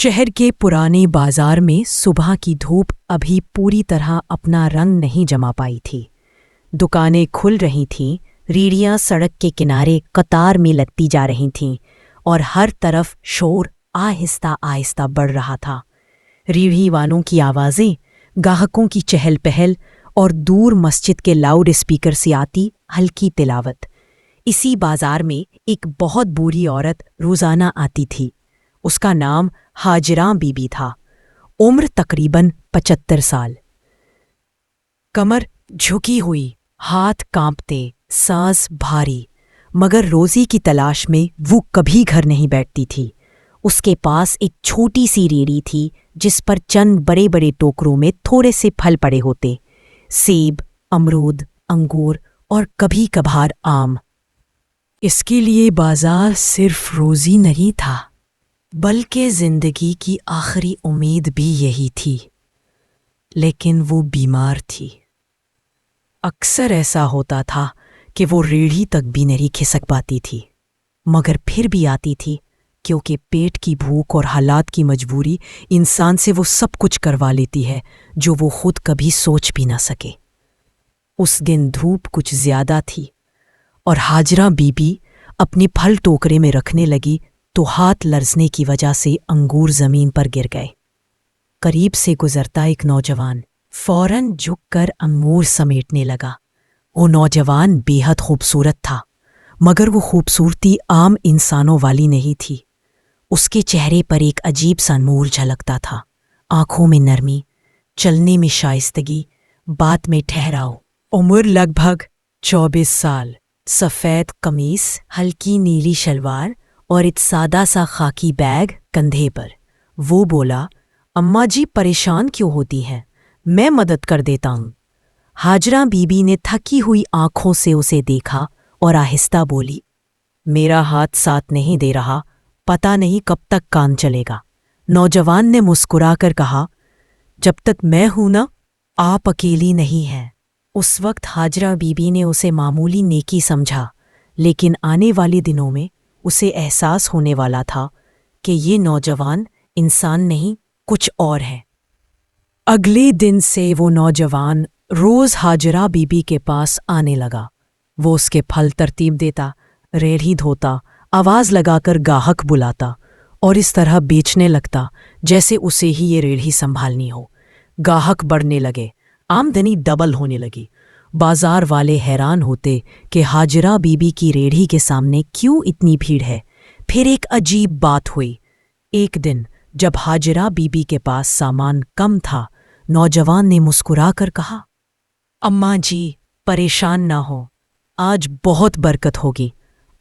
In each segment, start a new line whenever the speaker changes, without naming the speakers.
शहर के पुराने बाजार में सुबह की धूप अभी पूरी तरह अपना रंग नहीं जमा पाई थी। दुकानें खुल रही थीं, रेहड़ियां सड़क के किनारे कतार में लगती जा रही थीं और हर तरफ शोर आहिस्ता आहिस्ता बढ़ रहा था। रेहड़ी वालों की आवाज़ें, गाहकों की चहल पहल और दूर मस्जिद के लाउड स्पीकर से आती हल्की तिलावत। इसी बाजार में एक बहुत बूढ़ी औरत रोज़ाना आती थी। उसका नाम हाजरा बीबी था। उम्र तकरीबन 75 साल। कमर झुकी हुई, हाथ कांपते, सांस भारी, मगर रोज़ी की तलाश में वो कभी घर नहीं बैठती थी। उसके पास एक छोटी सी रेहड़ी थी जिस पर चंद बड़े बड़े टोकरों में थोड़े से फल पड़े होते, सेब, अमरूद, अंगूर और कभी कभार आम। इसके लिए बाजार सिर्फ रोज़ी नहीं था, बल्कि जिंदगी की आखिरी उम्मीद भी यही थी। लेकिन वो बीमार थी। अक्सर ऐसा होता था कि वो रेहड़ी तक भी नहीं खिसक पाती थी, मगर फिर भी आती थी क्योंकि पेट की भूख और हालात की मजबूरी इंसान से वो सब कुछ करवा लेती है जो वो खुद कभी सोच भी ना सके। उस दिन धूप कुछ ज्यादा थी और हाजरा बीबी अपने फल टोकरे में रखने लगी तो हाथ लरजने की वजह से अंगूर जमीन पर गिर गए। करीब से गुजरता एक नौजवान फौरन झुककर अंगूर समेटने लगा। वो नौजवान बेहद खूबसूरत था, मगर वो खूबसूरती आम इंसानों वाली नहीं थी। उसके चेहरे पर एक अजीब सा नूर झलकता था, आंखों में नरमी, चलने में शाइस्तगी, बात में ठहराव। उम्र लगभग 24 साल, सफ़ेद कमीज, हल्की नीली शलवार और एक सादा सा खाकी बैग कंधे पर। वो बोला, अम्मा जी परेशान क्यों होती हैं? मैं मदद कर देता हूँ। हाजरा बीबी ने थकी हुई आंखों से उसे देखा और आहिस्ता बोली, मेरा हाथ साथ नहीं दे रहा, पता नहीं कब तक काम चलेगा। नौजवान ने मुस्कुराकर कहा, जब तक मैं हूं ना, आप अकेली नहीं हैं। उस वक्त हाजरा बीबी ने उसे मामूली नेकी समझा, लेकिन आने वाले दिनों में उसे एहसास होने वाला था कि ये नौजवान इंसान नहीं, कुछ और है। अगले दिन से वो नौजवान रोज़ हाजरा बीबी के पास आने लगा। वो उसके फल तरतीब देता, रेहड़ी धोता, आवाज़ लगाकर गाहक बुलाता और इस तरह बेचने लगता जैसे उसे ही ये रेहड़ी संभालनी हो। गाहक बढ़ने लगे, आमदनी डबल होने लगी। बाजार वाले हैरान होते कि हाजरा बीबी की रेहड़ी के सामने क्यों इतनी भीड़ है। फिर एक अजीब बात हुई। एक दिन जब हाजरा बीबी के पास सामान कम था, नौजवान ने मुस्कुराकर कहा, अम्मा जी परेशान ना हो, आज बहुत बरकत होगी।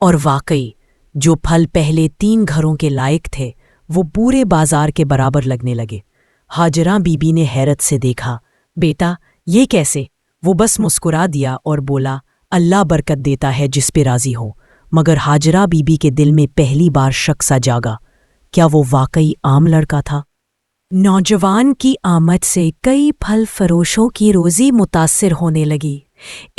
और वाकई जो फल पहले 3 घरों के लायक थे वो पूरे बाजार के बराबर लगने लगे। हाजरा बीबी ने हैरत से देखा, बेटा ये कैसे? वो बस मुस्कुरा दिया और बोला, अल्लाह बरकत देता है जिस पे राजी हो। मगर हाजरा बीबी के दिल में पहली बार शक सा जागा, क्या वो वाकई आम लड़का था? नौजवान की आमद से कई फल फरोशों की रोज़ी मुतासिर होने लगी।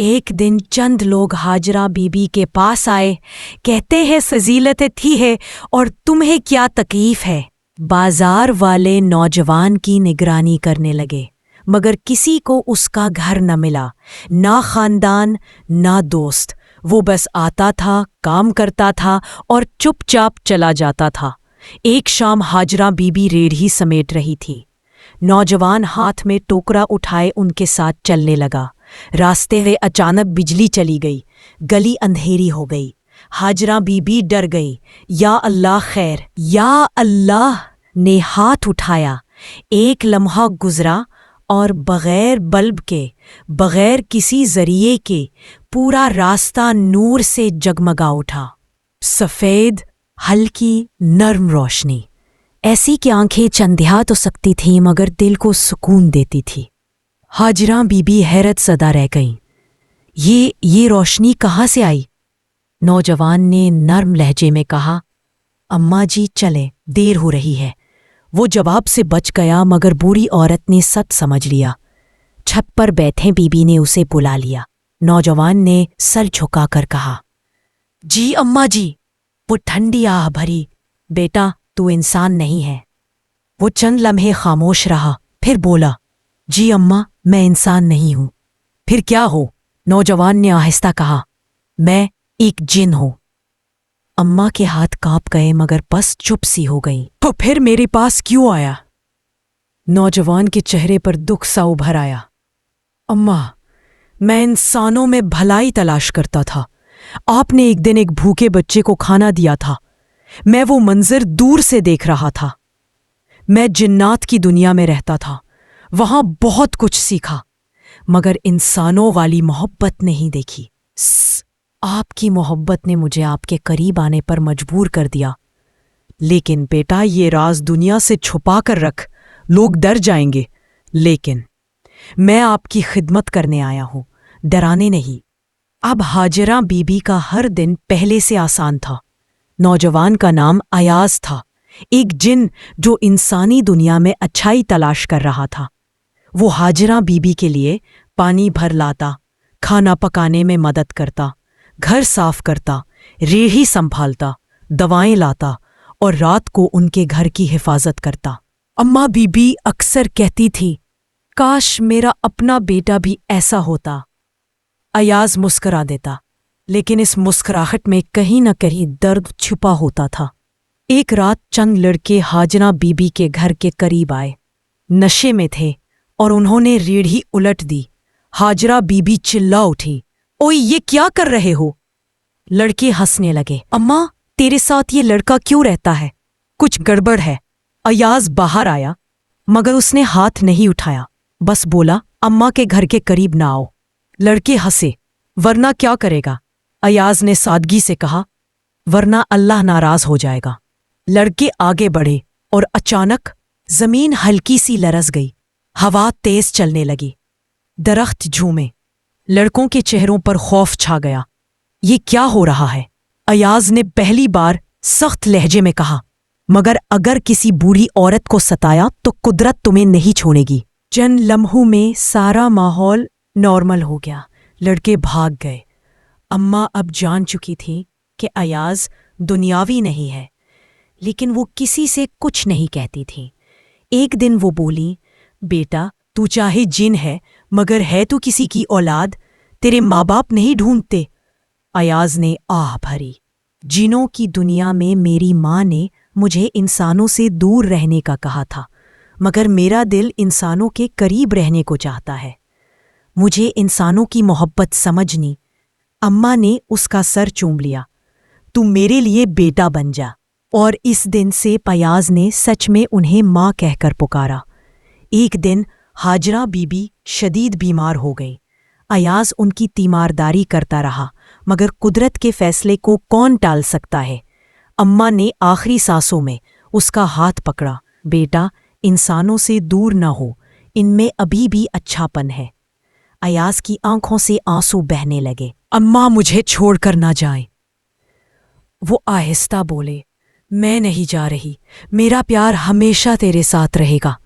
एक दिन चंद लोग हाजरा बीबी के पास आए, कहते हैं फजीलत थी है और तुम्हें क्या तकलीफ है? बाजार वाले नौजवान की निगरानी करने लगे, मगर किसी को उसका घर न मिला, ना खानदान ना दोस्त। वो बस आता था, काम करता था और चुपचाप चला जाता था। एक शाम हाजरा बीबी रेहड़ी समेट रही थी। नौजवान हाथ में टोकरा उठाए उनके साथ चलने लगा। रास्ते में अचानक बिजली चली गई, गली अंधेरी हो गई। हाजरा बीबी डर गई। या अल्लाह खैर, या अल्लाह ने हाथ उठाया। एक लम्हा गुजरा और बगैर बल्ब के, बगैर किसी जरिए के पूरा रास्ता नूर से जगमगा उठा। सफ़ेद, हल्की, नर्म रोशनी, ऐसी कि आंखें चंदिया तो सकती थीं मगर दिल को सुकून देती थी। हाजरा बीबी हैरत ज़दा रह गईं। ये रोशनी कहाँ से आई? नौजवान ने नर्म लहजे में कहा, अम्मा जी चलें, देर हो रही है। वो जवाब से बच गया, मगर बूढ़ी औरत ने सच समझ लिया। छत पर बैठे बीबी ने उसे बुला लिया। नौजवान ने सर झुकाकर कहा, जी अम्मा जी। वो ठंडी आह भरी, बेटा तू इंसान नहीं है, वो चंद लम्हे खामोश रहा, फिर बोला, जी अम्मा, मैं इंसान नहीं हूं। फिर क्या हो? नौजवान ने आहिस्ता कहा, मैं एक जिन हूं। अम्मा के हाथ कांप गए मगर बस चुप सी हो गई। तो फिर मेरे पास क्यों आया? नौजवान के चेहरे पर दुख सा उभर आया। अम्मा, मैं इंसानों में भलाई तलाश करता था। आपने एक दिन एक भूखे बच्चे को खाना दिया था। मैं वो मंजर दूर से देख रहा था। मैं जिन्नात की दुनिया में रहता था, वहां बहुत कुछ सीखा, मगर इंसानों वाली मोहब्बत नहीं देखी। आपकी मोहब्बत ने मुझे आपके करीब आने पर मजबूर कर दिया। लेकिन बेटा, ये राज दुनिया से छुपा कर रख, लोग डर जाएंगे। लेकिन मैं आपकी खिदमत करने आया हूं, डराने नहीं। अब हाजिरा बीबी का हर दिन पहले से आसान था। नौजवान का नाम अयाज था, एक जिन जो इंसानी दुनिया में अच्छाई तलाश कर रहा था। वो हाजिरा बीबी के लिए पानी भर लाता, खाना पकाने में मदद करता, घर साफ करता, रेहड़ी संभालता, दवाएं लाता और रात को उनके घर की हिफाजत करता। अम्मा बीबी अक्सर कहती थी, काश मेरा अपना बेटा भी ऐसा होता। अयाज मुस्करा देता, लेकिन इस मुस्कुराहट में कहीं न कहीं दर्द छुपा होता था। एक रात चंद लड़के हाजिरा बीबी के घर के करीब आए। नशे में थे और उन्होंने रेढ़ी उलट दी। हाजिरा बीबी चिल्ला उठी, ओए ये क्या कर रहे हो? लड़के हंसने लगे। अम्मा, तेरे साथ ये लड़का क्यों रहता है? कुछ गड़बड़ है। अयाज बाहर आया, मगर उसने हाथ नहीं उठाया, बस बोला, अम्मा के घर के करीब ना आओ। लड़के हंसे, वरना क्या करेगा? अयाज ने सादगी से कहा, वरना अल्लाह नाराज हो जाएगा। लड़के आगे बढ़े और अचानक जमीन हल्की सी लरस गई। हवा तेज चलने लगी, दरख्त झूमे। लड़कों के चेहरों पर खौफ छा गया। ये क्या हो रहा है? अयाज ने पहली बार सख्त लहजे में कहा, मगर अगर किसी बूढ़ी औरत को सताया तो कुदरत तुम्हें नहीं छोड़ेगी। चंद लम्हों में सारा माहौल नॉर्मल हो गया। लड़के भाग गए। अम्मा अब जान चुकी थी कि अयाज दुनियावी नहीं है, लेकिन वो किसी से कुछ नहीं कहती थी। एक दिन वो बोली, बेटा, तू चाहे जिन है, मगर है तो किसी की औलाद। तेरे माँ बाप नहीं ढूंढते। अयाज ने आह भरी। जिनों की दुनिया में मेरी माँ ने मुझे इंसानों से दूर रहने का कहा था, मगर मेरा दिल इंसानों के करीब रहने को चाहता है। मुझे इंसानों की मोहब्बत समझनी। अम्मा ने उसका सर चूम लिया। तू मेरे लिए बेटा बन जा। और इस दिन से अयाज ने सच में उन्हें माँ कहकर पुकारा। एक दिन हाजिरा बीबी शदीद बीमार हो गई। अयाज उनकी तीमारदारी करता रहा, मगर कुदरत के फैसले को कौन टाल सकता है। अम्मा ने आखिरी सांसों में उसका हाथ पकड़ा। बेटा, इंसानों से दूर न हो, इनमें अभी भी अच्छापन है। अयाज की आंखों से आंसू बहने लगे। अम्मा, मुझे छोड़कर ना जाएं। वो आहिस्ता बोले, मैं नहीं जा रही, मेरा प्यार हमेशा तेरे साथ रहेगा।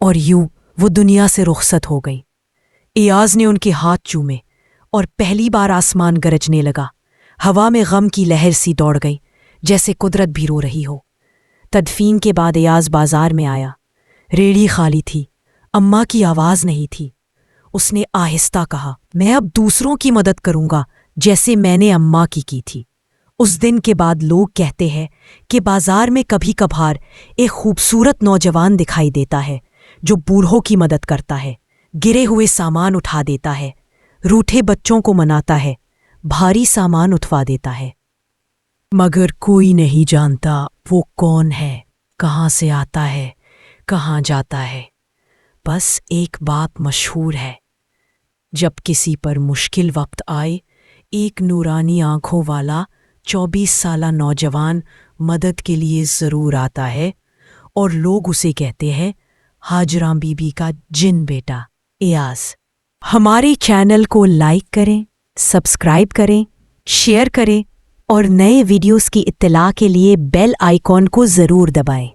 और यूं वो दुनिया से रुखसत हो गई। अयाज ने उनके हाथ चूमे और पहली बार आसमान गरजने लगा। हवा में गम की लहर सी दौड़ गई, जैसे कुदरत भी रो रही हो। तदफीन के बाद अयाज बाजार में आया। रेड़ी खाली थी, अम्मा की आवाज़ नहीं थी। उसने आहिस्ता कहा, मैं अब दूसरों की मदद करूंगा जैसे मैंने अम्मा की थी। उस दिन के बाद लोग कहते हैं कि बाजार में कभी कभार एक खूबसूरत नौजवान दिखाई देता है जो बूढ़ों की मदद करता है, गिरे हुए सामान उठा देता है, रूठे बच्चों को मनाता है, भारी सामान उठवा देता है। मगर कोई नहीं जानता वो कौन है, कहाँ से आता है, कहाँ जाता है। बस एक बात मशहूर है, जब किसी पर मुश्किल वक्त आए, एक नूरानी आंखों वाला 24 साला नौजवान मदद के लिए ज़रूर आता है और लोग उसे कहते हैं हाजिरा बीबी का जिन बेटा अयाज। हमारे चैनल को लाइक करें, सब्सक्राइब करें, शेयर करें और नए वीडियोस की इत्तला के लिए बेल आइकॉन को ज़रूर दबाएं।